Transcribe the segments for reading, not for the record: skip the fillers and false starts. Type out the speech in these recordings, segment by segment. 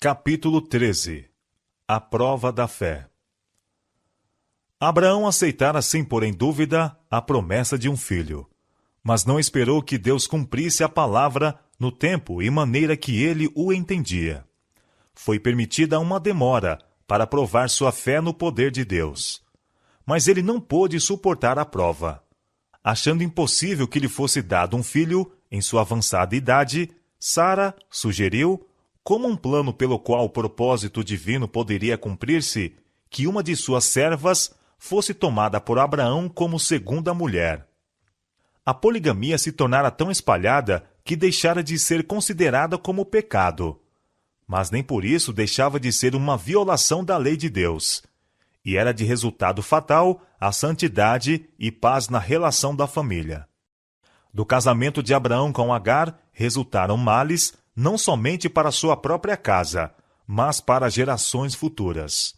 Capítulo 13. A prova da fé. Abraão aceitara sem pôr em dúvida a promessa de um filho, mas não esperou que Deus cumprisse a palavra no tempo e maneira que ele o entendia. Foi permitida uma demora para provar sua fé no poder de Deus. Mas ele não pôde suportar a prova. Achando impossível que lhe fosse dado um filho em sua avançada idade, Sara sugeriu, como um plano pelo qual o propósito divino poderia cumprir-se, que uma de suas servas fosse tomada por Abraão como segunda mulher. A poligamia se tornara tão espalhada que deixara de ser considerada como pecado. Mas nem por isso deixava de ser uma violação da lei de Deus. E era de resultado fatal a santidade e paz na relação da família. Do casamento de Abraão com Agar resultaram males, não somente para sua própria casa, mas para gerações futuras.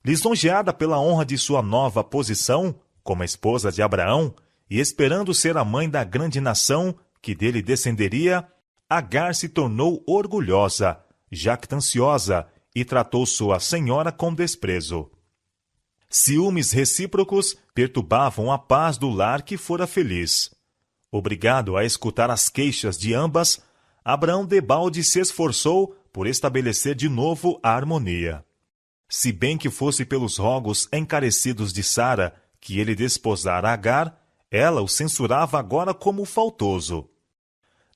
Lisonjeada pela honra de sua nova posição, como esposa de Abraão, e esperando ser a mãe da grande nação que dele descenderia, Agar se tornou orgulhosa, jactanciosa e tratou sua senhora com desprezo. Ciúmes recíprocos perturbavam a paz do lar que fora feliz. Obrigado a escutar as queixas de ambas, Abraão debalde se esforçou por estabelecer de novo a harmonia. Se bem que fosse pelos rogos encarecidos de Sara que ele desposara Agar, ela o censurava agora como faltoso.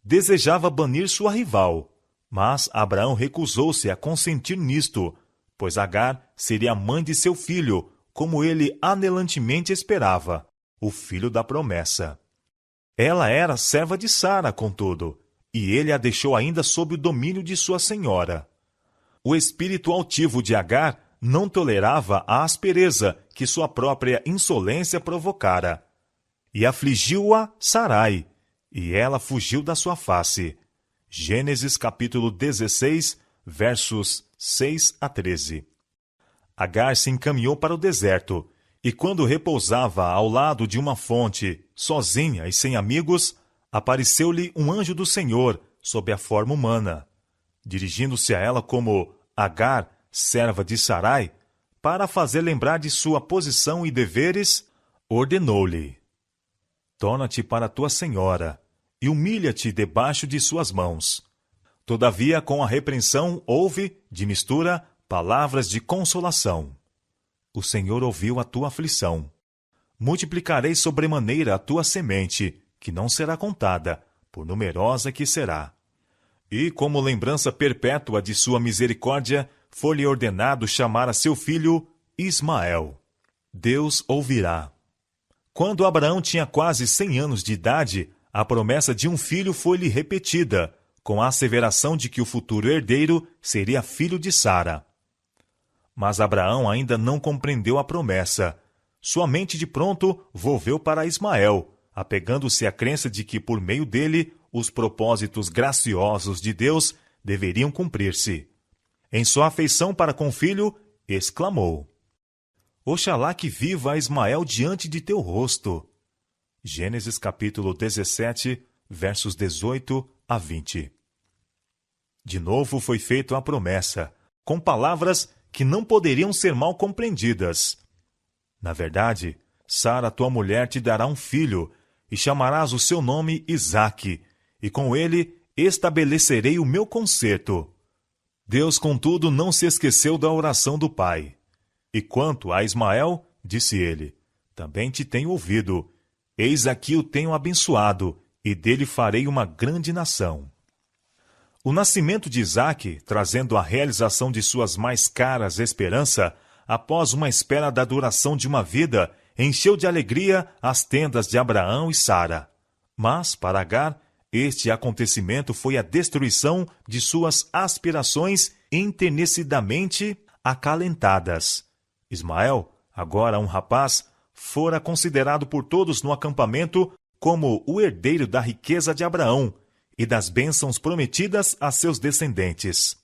Desejava banir sua rival, mas Abraão recusou-se a consentir nisto, pois Agar seria a mãe de seu filho, como ele anelantemente esperava, o filho da promessa. Ela era serva de Sara, contudo, e ele a deixou ainda sob o domínio de sua senhora. O espírito altivo de Agar não tolerava a aspereza que sua própria insolência provocara. E afligiu-a Sarai, e ela fugiu da sua face. Gênesis capítulo 16, versos 6 a 13. Agar se encaminhou para o deserto, e quando repousava ao lado de uma fonte, sozinha e sem amigos, apareceu-lhe um anjo do Senhor, sob a forma humana. Dirigindo-se a ela como Agar, serva de Sarai, para fazer lembrar de sua posição e deveres, ordenou-lhe: torna-te para tua senhora, e humilha-te debaixo de suas mãos. Todavia, com a repreensão, houve, de mistura, palavras de consolação. O Senhor ouviu a tua aflição. Multiplicarei sobremaneira a tua semente, que não será contada, por numerosa que será. E, como lembrança perpétua de sua misericórdia, foi-lhe ordenado chamar a seu filho Ismael. Deus ouvirá. Quando Abraão tinha quase 100 anos de idade, a promessa de um filho foi-lhe repetida, com a asseveração de que o futuro herdeiro seria filho de Sara. Mas Abraão ainda não compreendeu a promessa. Sua mente de pronto volveu para Ismael, apegando-se à crença de que, por meio dele, os propósitos graciosos de Deus deveriam cumprir-se. Em sua afeição para com o filho, exclamou: Oxalá que viva Ismael diante de teu rosto. Gênesis capítulo 17, versos 18 a 20. De novo foi feita a promessa, com palavras que não poderiam ser mal compreendidas. Na verdade, Sara, tua mulher, te dará um filho, e chamarás o seu nome Isaque, e com ele estabelecerei o meu concerto. Deus, contudo, não se esqueceu da oração do pai. E quanto a Ismael, disse ele, também te tenho ouvido. Eis aqui o tenho abençoado, e dele farei uma grande nação. O nascimento de Isaque, trazendo a realização de suas mais caras esperanças, após uma espera da duração de uma vida, encheu de alegria as tendas de Abraão e Sara. Mas, para Agar, este acontecimento foi a destruição de suas aspirações enternecidamente acalentadas. Ismael, agora um rapaz, fora considerado por todos no acampamento como o herdeiro da riqueza de Abraão e das bênçãos prometidas a seus descendentes.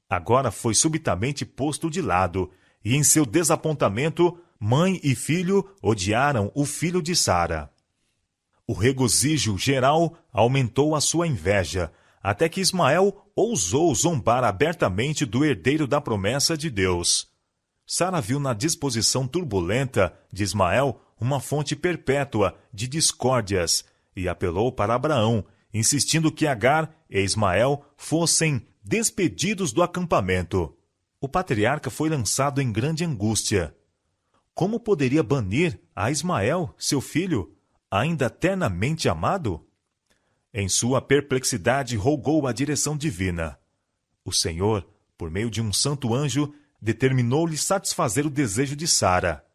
Agora foi subitamente posto de lado, e em seu desapontamento, mãe e filho odiaram o filho de Sara. O regozijo geral aumentou a sua inveja, até que Ismael ousou zombar abertamente do herdeiro da promessa de Deus. Sara viu na disposição turbulenta de Ismael uma fonte perpétua de discórdias e apelou para Abraão, insistindo que Agar e Ismael fossem despedidos do acampamento. O patriarca foi lançado em grande angústia. Como poderia banir a Ismael, seu filho, ainda eternamente amado? Em sua perplexidade, rogou a direção divina. O Senhor, por meio de um santo anjo, determinou-lhe satisfazer o desejo de Sara.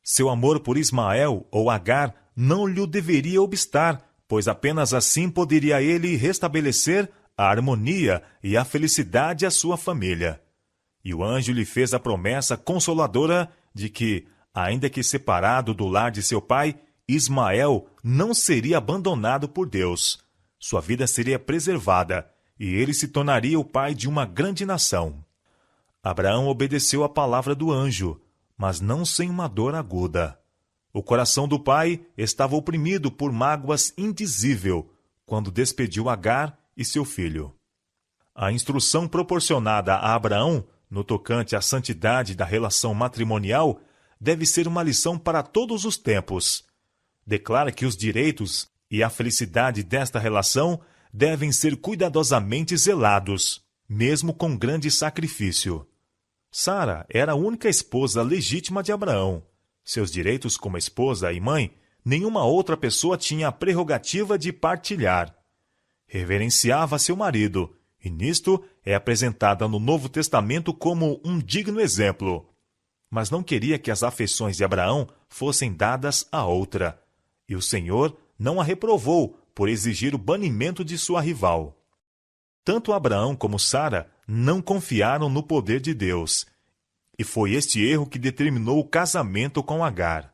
Seu amor por Ismael ou Agar não lhe deveria obstar, pois apenas assim poderia ele restabelecer a harmonia e a felicidade à sua família. E o anjo lhe fez a promessa consoladora de que, ainda que separado do lar de seu pai, Ismael não seria abandonado por Deus. Sua vida seria preservada, e ele se tornaria o pai de uma grande nação. Abraão obedeceu à palavra do anjo, mas não sem uma dor aguda. O coração do pai estava oprimido por mágoas indizível quando despediu Agar e seu filho. A instrução proporcionada a Abraão no tocante à santidade da relação matrimonial deve ser uma lição para todos os tempos. Declara que os direitos e a felicidade desta relação devem ser cuidadosamente zelados, mesmo com grande sacrifício. Sara era a única esposa legítima de Abraão. Seus direitos como esposa e mãe, nenhuma outra pessoa tinha a prerrogativa de partilhar. Reverenciava seu marido, e nisto é apresentada no Novo Testamento como um digno exemplo. Mas não queria que as afeições de Abraão fossem dadas a outra, e o Senhor não a reprovou por exigir o banimento de sua rival. Tanto Abraão como Sara não confiaram no poder de Deus, e foi este erro que determinou o casamento com Agar.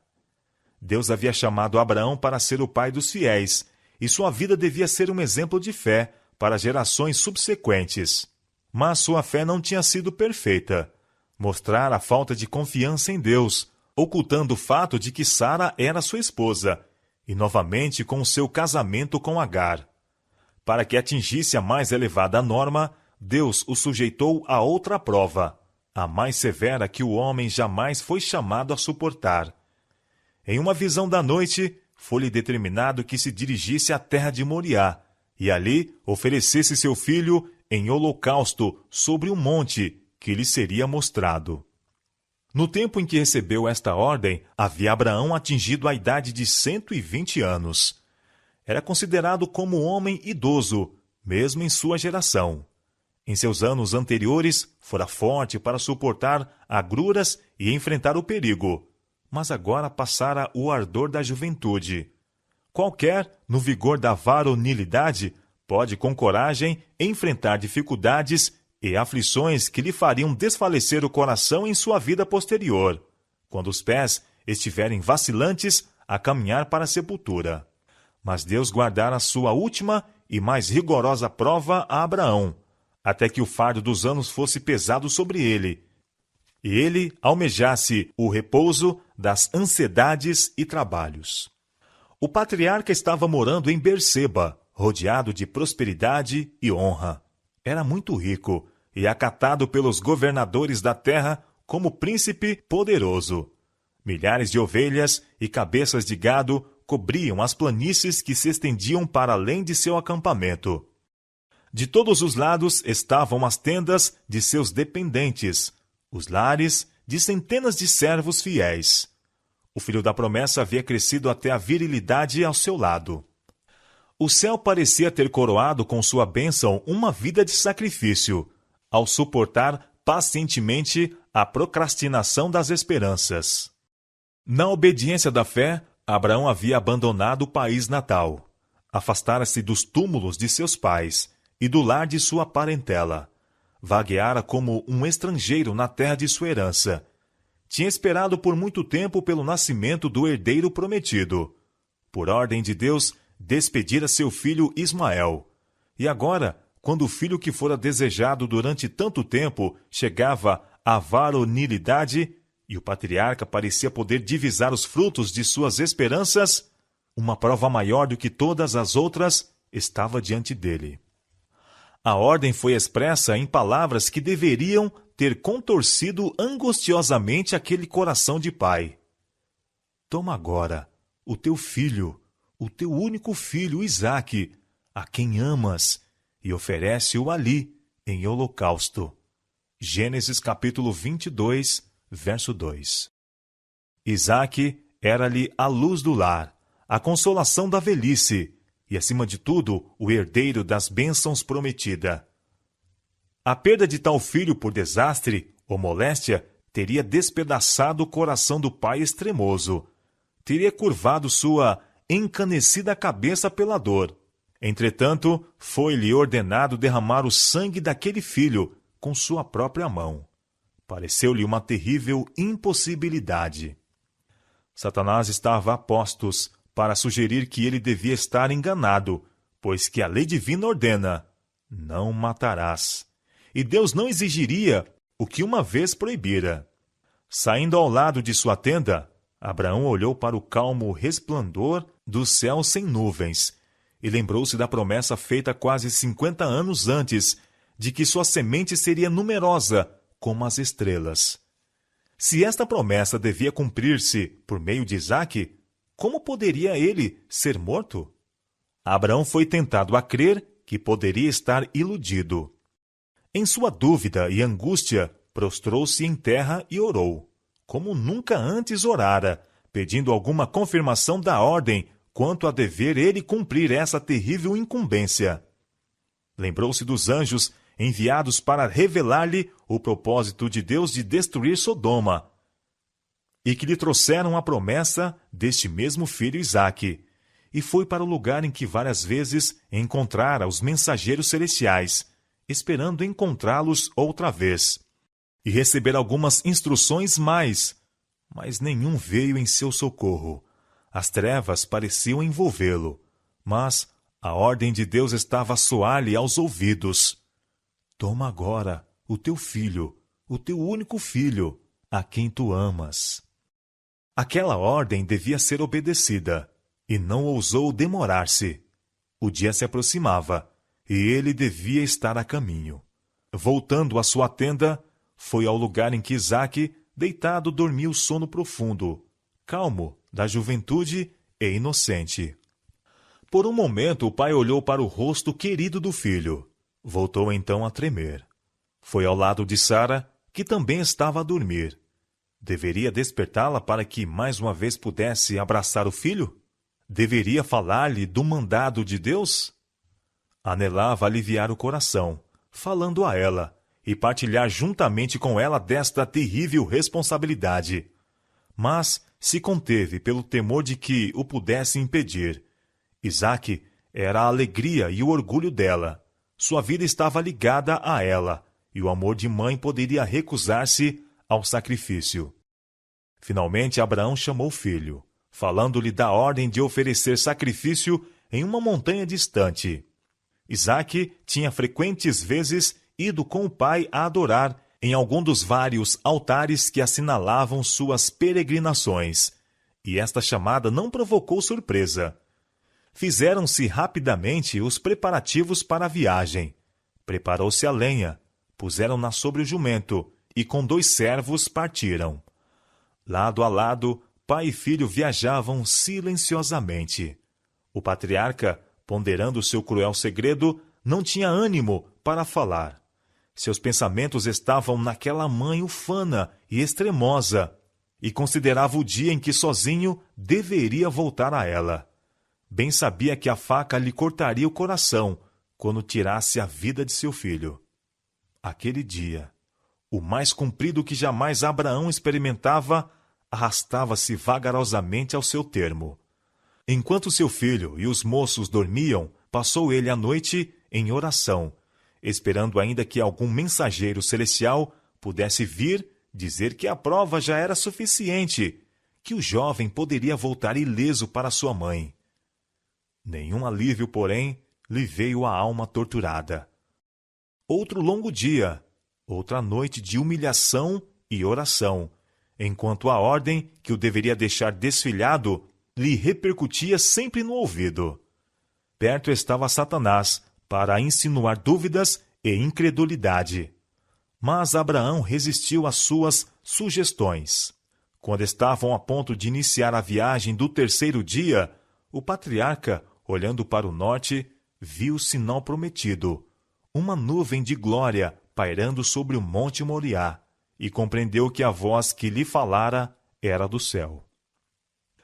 Deus havia chamado Abraão para ser o pai dos fiéis, e sua vida devia ser um exemplo de fé para gerações subsequentes. Mas sua fé não tinha sido perfeita. Mostrar a falta de confiança em Deus, ocultando o fato de que Sara era sua esposa, e novamente com o seu casamento com Agar. Para que atingisse a mais elevada norma, Deus o sujeitou a outra prova, a mais severa que o homem jamais foi chamado a suportar. Em uma visão da noite, foi-lhe determinado que se dirigisse à terra de Moriá, e ali oferecesse seu filho em holocausto sobre um monte que lhe seria mostrado. No tempo em que recebeu esta ordem, havia Abraão atingido a idade de 120 anos. Era considerado como um homem idoso, mesmo em sua geração. Em seus anos anteriores, fora forte para suportar agruras e enfrentar o perigo, mas agora passara o ardor da juventude. Qualquer, no vigor da varonilidade, pode com coragem enfrentar dificuldades e aflições que lhe fariam desfalecer o coração em sua vida posterior, quando os pés estiverem vacilantes a caminhar para a sepultura. Mas Deus guardara sua última e mais rigorosa prova a Abraão, até que o fardo dos anos fosse pesado sobre ele, e ele almejasse o repouso das ansiedades e trabalhos. O patriarca estava morando em Berseba, rodeado de prosperidade e honra. Era muito rico e acatado pelos governadores da terra como príncipe poderoso. Milhares de ovelhas e cabeças de gado cobriam as planícies que se estendiam para além de seu acampamento. De todos os lados estavam as tendas de seus dependentes, os lares de centenas de servos fiéis. O filho da promessa havia crescido até a virilidade ao seu lado. O céu parecia ter coroado com sua bênção uma vida de sacrifício, ao suportar pacientemente a procrastinação das esperanças. Na obediência da fé, Abraão havia abandonado o país natal. Afastara-se dos túmulos de seus pais e do lar de sua parentela. Vagueara como um estrangeiro na terra de sua herança. Tinha esperado por muito tempo pelo nascimento do herdeiro prometido. Por ordem de Deus, despedira seu filho Ismael. E agora, quando o filho que fora desejado durante tanto tempo chegava à varonilidade, e o patriarca parecia poder divisar os frutos de suas esperanças, uma prova maior do que todas as outras estava diante dele. A ordem foi expressa em palavras que deveriam ter contorcido angustiosamente aquele coração de pai. Toma agora o teu filho, o teu único filho, Isaque, a quem amas, e oferece-o ali, em holocausto. Gênesis capítulo 22, verso 2. Isaque era-lhe a luz do lar, a consolação da velhice, e, acima de tudo, o herdeiro das bênçãos prometida. A perda de tal filho por desastre ou moléstia teria despedaçado o coração do pai extremoso, teria curvado sua encanecida cabeça pela dor. Entretanto, foi-lhe ordenado derramar o sangue daquele filho com sua própria mão. Pareceu-lhe uma terrível impossibilidade. Satanás estava a postos para sugerir que ele devia estar enganado, pois que a lei divina ordena: não matarás. E Deus não exigiria o que uma vez proibira. Saindo ao lado de sua tenda, Abraão olhou para o calmo resplandor do céu sem nuvens e lembrou-se da promessa feita quase 50 anos antes, de que sua semente seria numerosa como as estrelas. Se esta promessa devia cumprir-se por meio de Isaque, como poderia ele ser morto? Abraão foi tentado a crer que poderia estar iludido. Em sua dúvida e angústia, prostrou-se em terra e orou, como nunca antes orara, pedindo alguma confirmação da ordem quanto a dever ele cumprir essa terrível incumbência. Lembrou-se dos anjos enviados para revelar-lhe o propósito de Deus de destruir Sodoma, e que lhe trouxeram a promessa deste mesmo filho Isaque, e foi para o lugar em que várias vezes encontrara os mensageiros celestiais, esperando encontrá-los outra vez, e receber algumas instruções mais, mas nenhum veio em seu socorro. As trevas pareciam envolvê-lo, mas a ordem de Deus estava a soar-lhe aos ouvidos. Toma agora o teu filho, o teu único filho, a quem tu amas. Aquela ordem devia ser obedecida, e não ousou demorar-se. O dia se aproximava, e ele devia estar a caminho. Voltando à sua tenda, foi ao lugar em que Isaque, deitado, dormia o sono profundo, calmo, da juventude e inocente. Por um momento o pai olhou para o rosto querido do filho. Voltou então a tremer. Foi ao lado de Sara, que também estava a dormir. Deveria despertá-la para que mais uma vez pudesse abraçar o filho? Deveria falar-lhe do mandado de Deus? Anelava aliviar o coração, falando a ela, e partilhar juntamente com ela desta terrível responsabilidade. Mas se conteve pelo temor de que o pudesse impedir. Isaque era a alegria e o orgulho dela. Sua vida estava ligada a ela, e o amor de mãe poderia recusar-se ao sacrifício. Finalmente Abraão chamou o filho, falando-lhe da ordem de oferecer sacrifício em uma montanha distante. Isaque tinha frequentes vezes ido com o pai a adorar em algum dos vários altares que assinalavam suas peregrinações, e esta chamada não provocou surpresa. Fizeram-se rapidamente os preparativos para a viagem. Preparou-se a lenha, puseram-na sobre o jumento, e com 2 servos partiram. Lado a lado, pai e filho viajavam silenciosamente. O patriarca, ponderando seu cruel segredo, não tinha ânimo para falar. Seus pensamentos estavam naquela mãe ufana e extremosa, e considerava o dia em que sozinho deveria voltar a ela. Bem sabia que a faca lhe cortaria o coração quando tirasse a vida de seu filho. Aquele dia, o mais comprido que jamais Abraão experimentava, arrastava-se vagarosamente ao seu termo. Enquanto seu filho e os moços dormiam, passou ele a noite em oração, esperando ainda que algum mensageiro celestial pudesse vir dizer que a prova já era suficiente, que o jovem poderia voltar ileso para sua mãe. Nenhum alívio, porém, lhe veio à alma torturada. Outro longo dia, outra noite de humilhação e oração, enquanto a ordem que o deveria deixar desfilhado lhe repercutia sempre no ouvido. Perto estava Satanás, para insinuar dúvidas e incredulidade. Mas Abraão resistiu às suas sugestões. Quando estavam a ponto de iniciar a viagem do terceiro dia, o patriarca, olhando para o norte, viu o sinal prometido, uma nuvem de glória pairando sobre o monte Moriá, e compreendeu que a voz que lhe falara era do céu.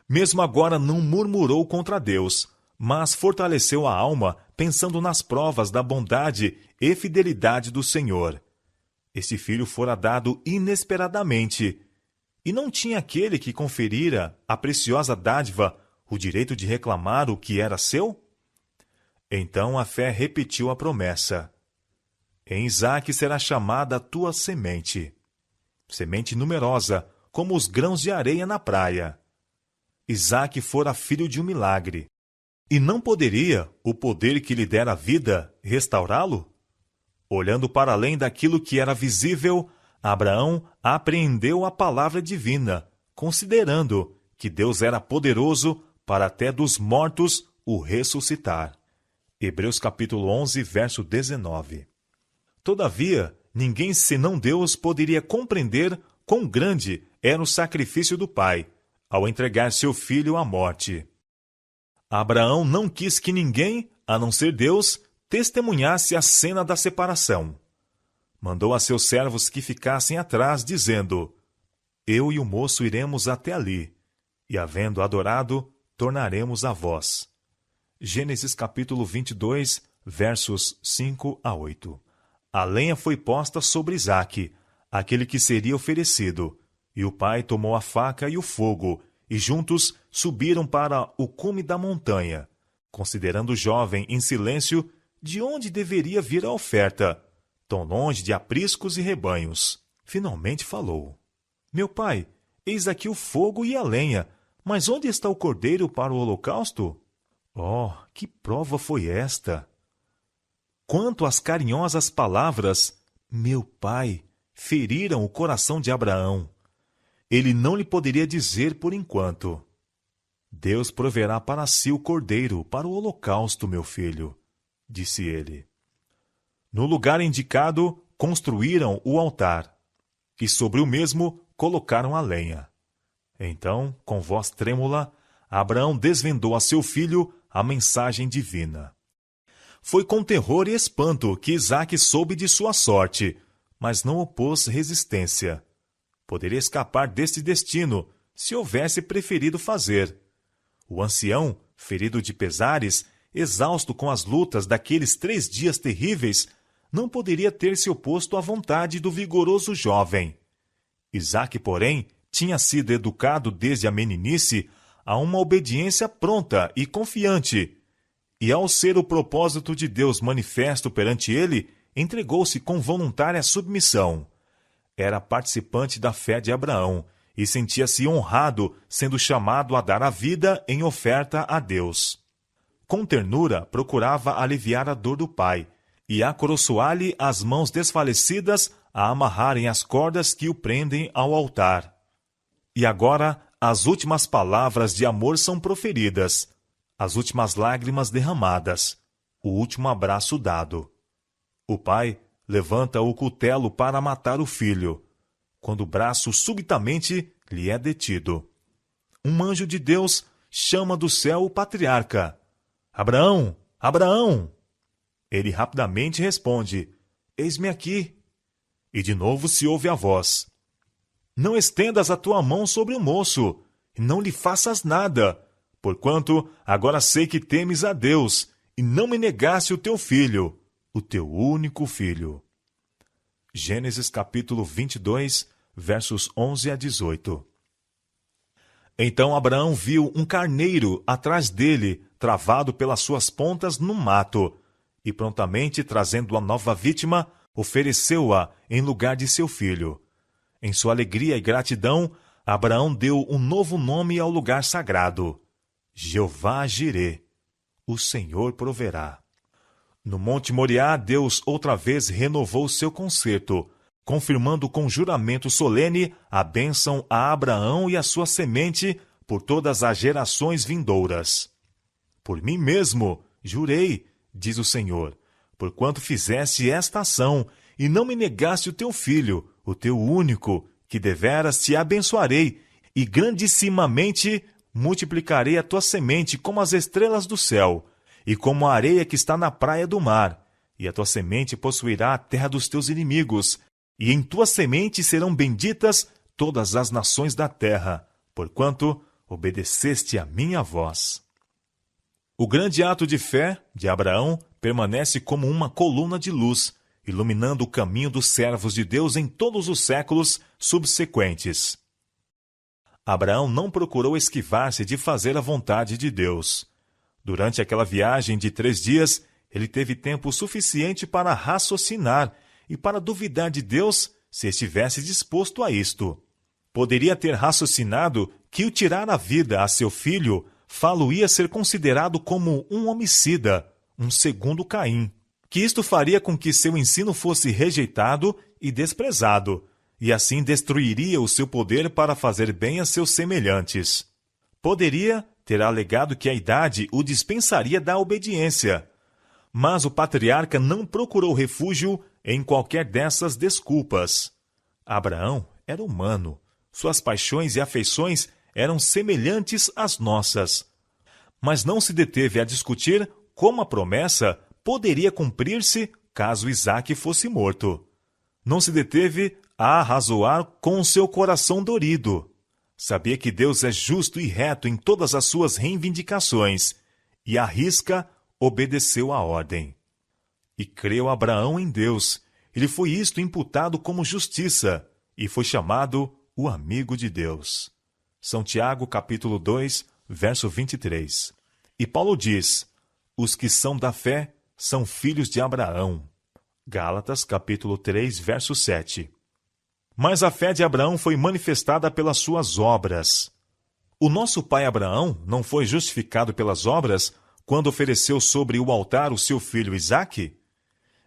Mesmo agora não murmurou contra Deus, mas fortaleceu a alma pensando nas provas da bondade e fidelidade do Senhor. Este filho fora dado inesperadamente, e não tinha aquele que conferira a preciosa dádiva o direito de reclamar o que era seu? Então a fé repetiu a promessa. Em Isaque será chamada a tua semente. Semente numerosa, como os grãos de areia na praia. Isaque fora filho de um milagre. E não poderia o poder que lhe dera a vida restaurá-lo? Olhando para além daquilo que era visível, Abraão apreendeu a palavra divina, considerando que Deus era poderoso para até dos mortos o ressuscitar. Hebreus capítulo 11, verso 19. Todavia, ninguém senão Deus poderia compreender quão grande era o sacrifício do pai, ao entregar seu filho à morte. Abraão não quis que ninguém, a não ser Deus, testemunhasse a cena da separação. Mandou a seus servos que ficassem atrás, dizendo: Eu e o moço iremos até ali, e havendo adorado, tornaremos a vós. Gênesis capítulo 22, versos 5 a 8. A lenha foi posta sobre Isaque, aquele que seria oferecido, e o pai tomou a faca e o fogo, e juntos subiram para o cume da montanha, considerando o jovem em silêncio de onde deveria vir a oferta, tão longe de apriscos e rebanhos. Finalmente falou: Meu pai, eis aqui o fogo e a lenha, mas onde está o cordeiro para o holocausto? Oh, que prova foi esta! Quanto às carinhosas palavras, meu pai, feriram o coração de Abraão. Ele não lhe poderia dizer por enquanto: Deus proverá para si o cordeiro para o holocausto, meu filho, disse ele. No lugar indicado, construíram o altar, e sobre o mesmo colocaram a lenha. Então, com voz trêmula, Abraão desvendou a seu filho a mensagem divina. Foi com terror e espanto que Isaque soube de sua sorte, mas não opôs resistência. Poderia escapar deste destino, se houvesse preferido fazer. O ancião, ferido de pesares, exausto com as lutas daqueles 3 dias terríveis, não poderia ter se oposto à vontade do vigoroso jovem. Isaque, porém, tinha sido educado desde a meninice a uma obediência pronta e confiante, e ao ser o propósito de Deus manifesto perante ele, entregou-se com voluntária submissão. Era participante da fé de Abraão e sentia-se honrado sendo chamado a dar a vida em oferta a Deus. Com ternura, procurava aliviar a dor do pai e acoroçoar-lhe as mãos desfalecidas a amarrarem as cordas que o prendem ao altar. E agora, as últimas palavras de amor são proferidas, as últimas lágrimas derramadas, o último abraço dado. O pai levanta o cutelo para matar o filho, quando o braço subitamente lhe é detido. Um anjo de Deus chama do céu o patriarca: Abraão! Abraão! Ele rapidamente responde: Eis-me aqui. E de novo se ouve a voz: Não estendas a tua mão sobre o moço, e não lhe faças nada, porquanto agora sei que temes a Deus, e não me negaste o teu filho, o teu único filho. Gênesis capítulo 22, versos 11 a 18. Então Abraão viu um carneiro atrás dele, travado pelas suas pontas no mato, e prontamente, trazendo a nova vítima, ofereceu-a em lugar de seu filho. Em sua alegria e gratidão, Abraão deu um novo nome ao lugar sagrado: Jeová Jirê, o Senhor proverá. No Monte Moriá, Deus outra vez renovou seu concerto, confirmando com juramento solene a bênção a Abraão e a sua semente por todas as gerações vindouras. Por mim mesmo jurei, diz o Senhor, porquanto fizeste esta ação, e não me negaste o teu filho, o teu único, que deveras te abençoarei, e grandissimamente multiplicarei a tua semente como as estrelas do céu, e como a areia que está na praia do mar, e a tua semente possuirá a terra dos teus inimigos, e em tua semente serão benditas todas as nações da terra, porquanto obedeceste a minha voz. O grande ato de fé de Abraão permanece como uma coluna de luz, iluminando o caminho dos servos de Deus em todos os séculos subsequentes. Abraão não procurou esquivar-se de fazer a vontade de Deus. Durante aquela viagem de 3 dias, ele teve tempo suficiente para raciocinar e para duvidar de Deus se estivesse disposto a isto. Poderia ter raciocinado que o tirar a vida a seu filho fá-lo-ia ser considerado como um homicida, um segundo Caim, que isto faria com que seu ensino fosse rejeitado e desprezado, e assim destruiria o seu poder para fazer bem a seus semelhantes. Poderia ter alegado que a idade o dispensaria da obediência, mas o patriarca não procurou refúgio em qualquer dessas desculpas. Abraão era humano, suas paixões e afeições eram semelhantes às nossas, mas não se deteve a discutir como a promessa poderia cumprir-se caso Isaque fosse morto. Não se deteve a arrazoar com o seu coração dorido. Sabia que Deus é justo e reto em todas as suas reivindicações, e à risca obedeceu à ordem. E creu Abraão em Deus. Ele foi isto imputado como justiça, e foi chamado o amigo de Deus. São Tiago, capítulo 2, verso 23. E Paulo diz: os que são da fé são filhos de Abraão. Gálatas, capítulo 3, verso 7. Mas a fé de Abraão foi manifestada pelas suas obras. O nosso pai Abraão não foi justificado pelas obras quando ofereceu sobre o altar o seu filho Isaque?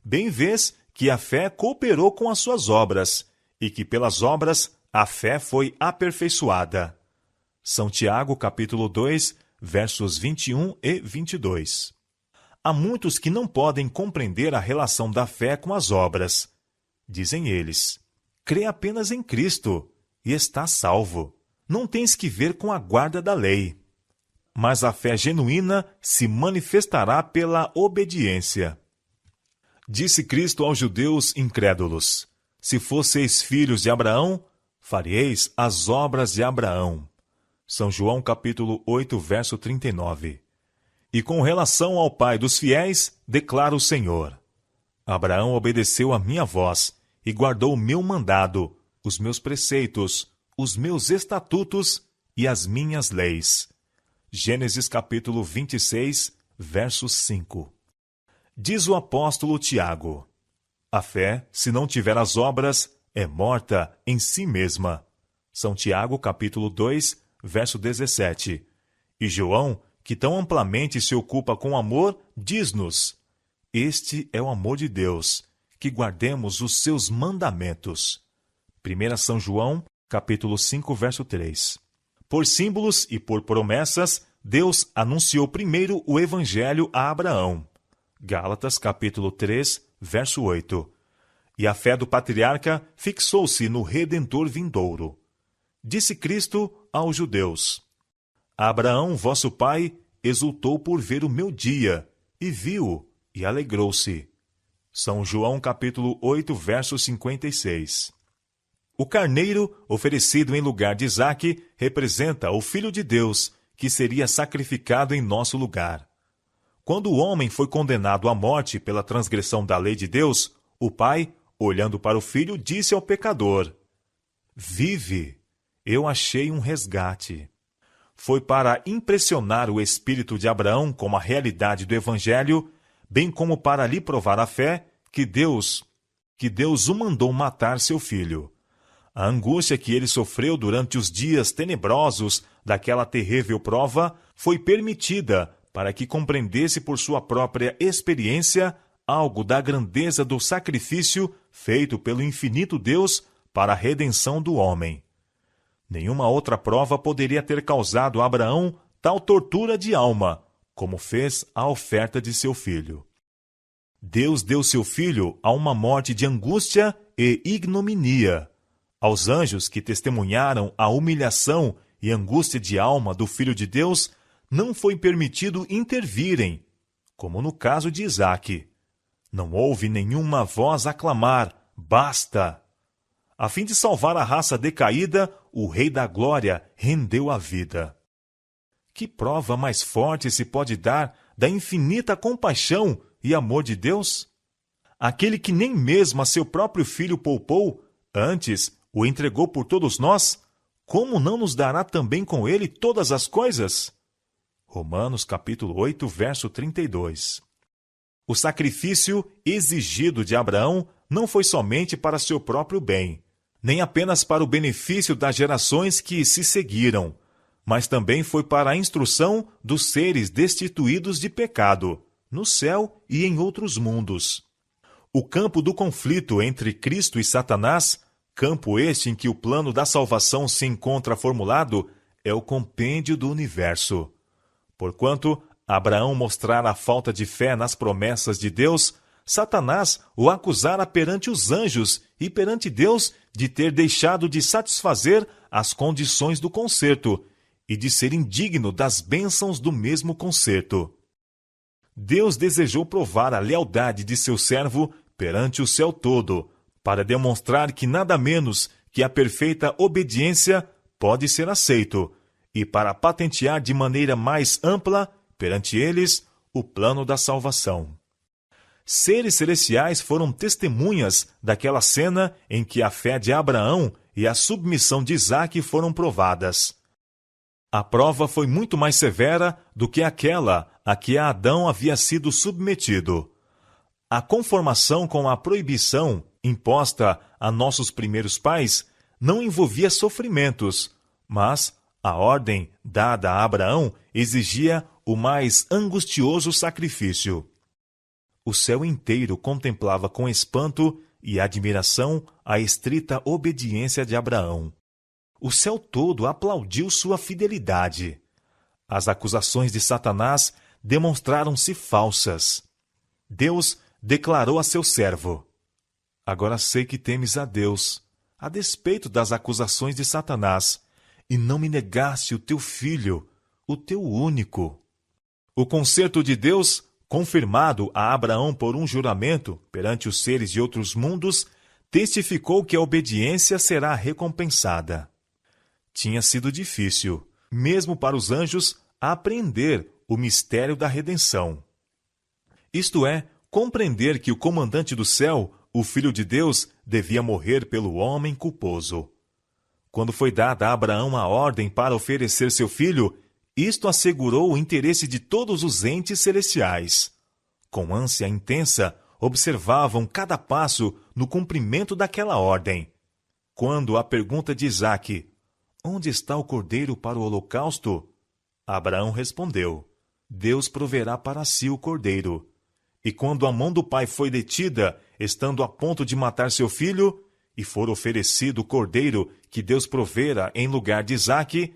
Bem vês que a fé cooperou com as suas obras, e que pelas obras a fé foi aperfeiçoada. São Tiago, capítulo 2, versos 21 e 22. Há muitos que não podem compreender a relação da fé com as obras. Dizem eles: crê apenas em Cristo e estás salvo. Não tens que ver com a guarda da lei. Mas a fé genuína se manifestará pela obediência. Disse Cristo aos judeus incrédulos: se fosseis filhos de Abraão, faríeis as obras de Abraão. São João capítulo 8, verso 39. E com relação ao pai dos fiéis, declara o Senhor: Abraão obedeceu a minha voz e guardou o meu mandado, os meus preceitos, os meus estatutos e as minhas leis. Gênesis capítulo 26, verso 5. Diz o apóstolo Tiago: a fé, se não tiver as obras, é morta em si mesma. São Tiago capítulo 2, verso 17. E João, que tão amplamente se ocupa com amor, diz-nos: este é o amor de Deus, que guardemos os seus mandamentos. 1 São João, capítulo 5, verso 3. Por símbolos e por promessas, Deus anunciou primeiro o Evangelho a Abraão. Gálatas, capítulo 3, verso 8. E a fé do patriarca fixou-se no Redentor vindouro. Disse Cristo aos judeus: Abraão, vosso pai, exultou por ver o meu dia, e viu, e alegrou-se. São João capítulo 8, verso 56. O carneiro, oferecido em lugar de Isaque, representa o Filho de Deus, que seria sacrificado em nosso lugar. Quando o homem foi condenado à morte pela transgressão da lei de Deus, o pai, olhando para o filho, disse ao pecador: vive, eu achei um resgate. Foi para impressionar o espírito de Abraão com a realidade do Evangelho, bem como para lhe provar a fé, que Deus o mandou matar seu filho. A angústia que ele sofreu durante os dias tenebrosos daquela terrível prova foi permitida para que compreendesse por sua própria experiência algo da grandeza do sacrifício feito pelo infinito Deus para a redenção do homem. Nenhuma outra prova poderia ter causado a Abraão tal tortura de alma, como fez a oferta de seu filho. Deus deu seu filho a uma morte de angústia e ignominia. Aos anjos que testemunharam a humilhação e angústia de alma do Filho de Deus, não foi permitido intervirem, como no caso de Isaque. Não houve nenhuma voz a clamar, basta! A fim de salvar a raça decaída, o Rei da Glória rendeu a vida. Que prova mais forte se pode dar da infinita compaixão e amor de Deus? Aquele que nem mesmo a seu próprio filho poupou, antes o entregou por todos nós, como não nos dará também com ele todas as coisas? Romanos capítulo 8, verso 32. O sacrifício exigido de Abraão não foi somente para seu próprio bem, nem apenas para o benefício das gerações que se seguiram, mas também foi para a instrução dos seres destituídos de pecado, no céu e em outros mundos. O campo do conflito entre Cristo e Satanás, campo este em que o plano da salvação se encontra formulado, é o compêndio do universo. Porquanto Abraão mostrara a falta de fé nas promessas de Deus, Satanás o acusara perante os anjos e perante Deus de ter deixado de satisfazer as condições do concerto e de ser indigno das bênçãos do mesmo concerto. Deus desejou provar a lealdade de seu servo perante o céu todo, para demonstrar que nada menos que a perfeita obediência pode ser aceito, e para patentear de maneira mais ampla, perante eles, o plano da salvação. Seres celestiais foram testemunhas daquela cena em que a fé de Abraão e a submissão de Isaque foram provadas. A prova foi muito mais severa do que aquela a que Adão havia sido submetido. A conformação com a proibição imposta a nossos primeiros pais não envolvia sofrimentos, mas a ordem dada a Abraão exigia o mais angustioso sacrifício. O céu inteiro contemplava com espanto e admiração a estrita obediência de Abraão. O céu todo aplaudiu sua fidelidade. As acusações de Satanás demonstraram-se falsas. Deus declarou a seu servo: agora sei que temes a Deus, a despeito das acusações de Satanás, e não me negaste o teu filho, o teu único. O concerto de Deus, confirmado a Abraão por um juramento perante os seres de outros mundos, testificou que a obediência será recompensada. Tinha sido difícil, mesmo para os anjos, apreender o mistério da redenção. Isto é, compreender que o comandante do céu, o Filho de Deus, devia morrer pelo homem culposo. Quando foi dada a Abraão a ordem para oferecer seu filho, isto assegurou o interesse de todos os entes celestiais. Com ânsia intensa, observavam cada passo no cumprimento daquela ordem. Quando a pergunta de Isaque: onde está o cordeiro para o holocausto? Abraão respondeu: Deus proverá para si o cordeiro. E quando a mão do pai foi detida, estando a ponto de matar seu filho, e for oferecido o cordeiro que Deus provera em lugar de Isaque,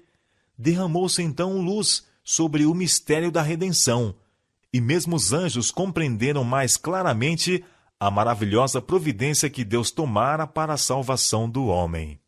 derramou-se então luz sobre o mistério da redenção, e mesmo os anjos compreenderam mais claramente a maravilhosa providência que Deus tomara para a salvação do homem.